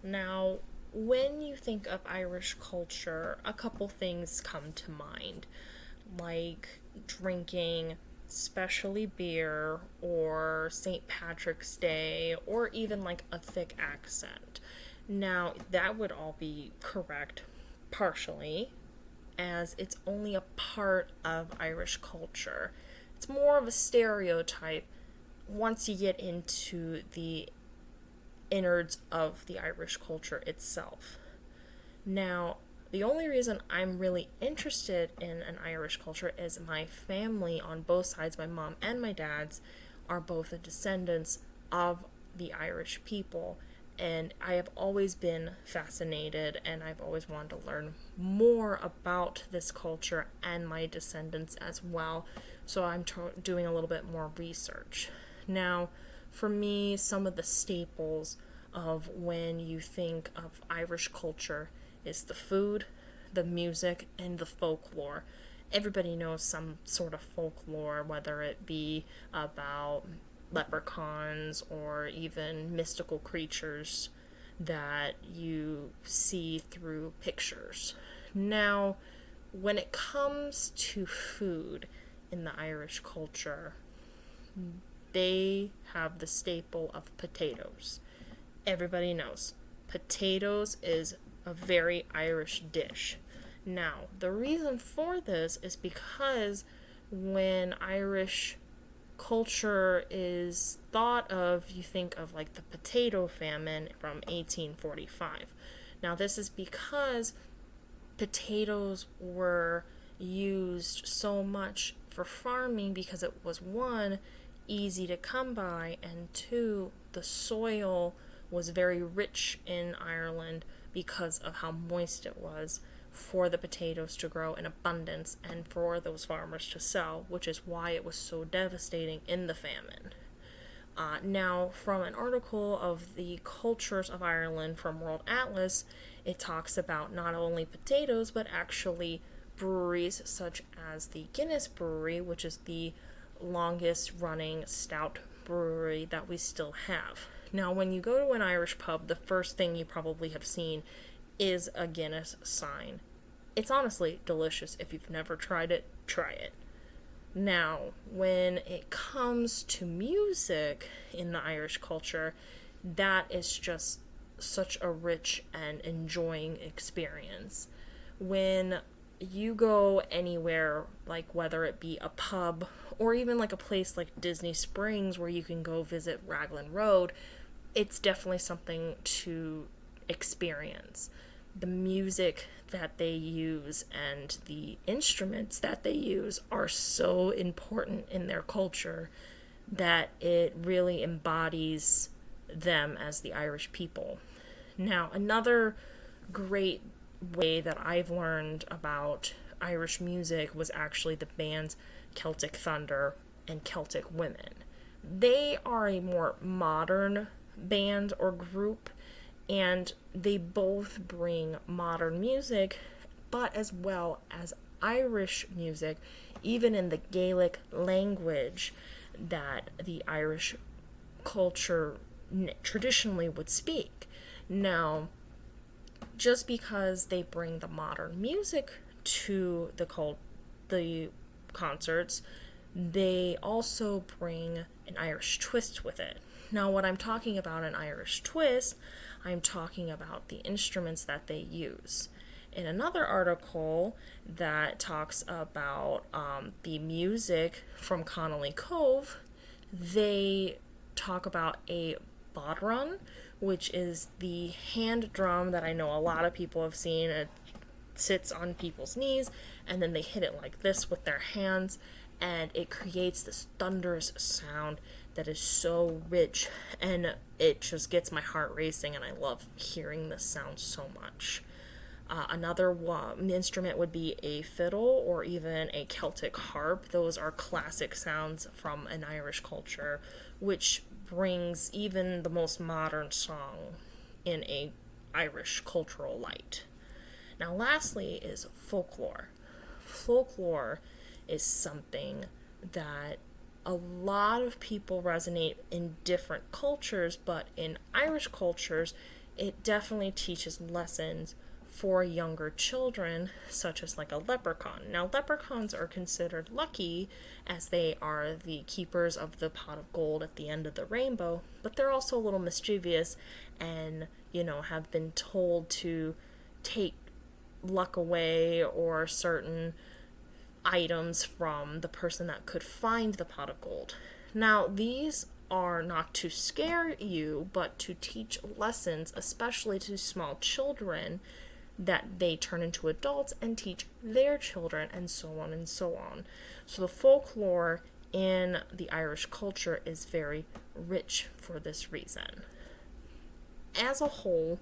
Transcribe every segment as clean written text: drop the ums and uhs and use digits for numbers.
Now, when you think of Irish culture, a couple things come to mind, like drinking, especially beer, or St. Patrick's Day, or even like a thick accent. Now, that would all be correct, partially, as it's only a part of Irish culture. It's more of a stereotype once you get into the innards of the Irish culture itself. Now, the only reason I'm really interested in an Irish culture is my family on both sides, my mom and my dad's, are both the descendants of the Irish people. And I have always been fascinated and I've always wanted to learn more about this culture and my descendants as well. So I'm doing a little bit more research. Now, for me, some of the staples of when you think of Irish culture is the food, the music, and the folklore. Everybody knows some sort of folklore, whether it be about leprechauns or even mystical creatures that you see through pictures. Now, when it comes to food in the Irish culture, they have the staple of potatoes. Everybody knows potatoes is a very Irish dish. Now, the reason for this is because when Irish culture is thought of, you think of like the potato famine from 1845. Now, this is because potatoes were used so much for farming because it was one, easy to come by, and two, the soil was very rich in Ireland because of how moist it was for the potatoes to grow in abundance and for those farmers to sell, which is why it was so devastating in the famine. Now, from an article of the cultures of Ireland from World Atlas, it talks about not only potatoes but actually breweries such as the Guinness Brewery, which is the longest running stout brewery that we still have. Now, when you go to an Irish pub, the first thing you probably have seen is a Guinness sign. It's honestly delicious. If you've never tried it, try it. Now, when it comes to music in the Irish culture, that is just such a rich and enjoying experience. When you go anywhere, like whether it be a pub or even like a place like Disney Springs where you can go visit Raglan Road, it's definitely something to experience. The music that they use and the instruments that they use are so important in their culture that it really embodies them as the Irish people. Now, another great way that I've learned about Irish music was actually the bands Celtic Thunder and Celtic Women. They are a more modern band or group, and they both bring modern music but as well as Irish music, even in the Gaelic language that the Irish culture traditionally would speak. Now, just because they bring the modern music to the concerts, they also bring an Irish twist with it. Now, when I'm talking about an Irish twist, I'm talking about the instruments that they use. In another article that talks about the music from Connolly Cove, they talk about a bodhrán, which is the hand drum that I know a lot of people have seen. It sits on people's knees and then they hit it like this with their hands, and it creates this thunderous sound that is so rich, and it just gets my heart racing, and I love hearing this sound so much. Another instrument would be a fiddle or even a Celtic harp. Those are classic sounds from an Irish culture, which brings even the most modern song in a Irish cultural light. Now, lastly is folklore. Folklore is something that a lot of people resonate in different cultures, but in Irish cultures, it definitely teaches lessons for younger children, such as like a leprechaun. Now, leprechauns are considered lucky as they are the keepers of the pot of gold at the end of the rainbow, but they're also a little mischievous and, have been told to take luck away or certain items from the person that could find the pot of gold. Now, these are not to scare you, but to teach lessons, especially to small children, that they turn into adults and teach their children, and so on and so on. So the folklore in the Irish culture is very rich for this reason. As a whole,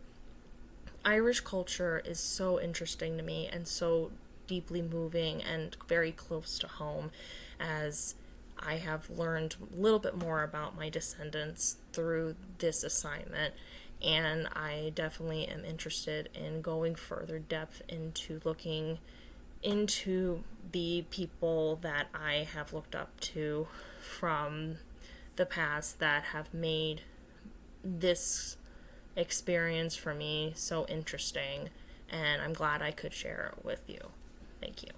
Irish culture is so interesting to me and so deeply moving and very close to home, as I have learned a little bit more about my descendants through this assignment, and I definitely am interested in going further depth into looking into the people that I have looked up to from the past that have made this experience for me so interesting, and I'm glad I could share it with you. Thank you.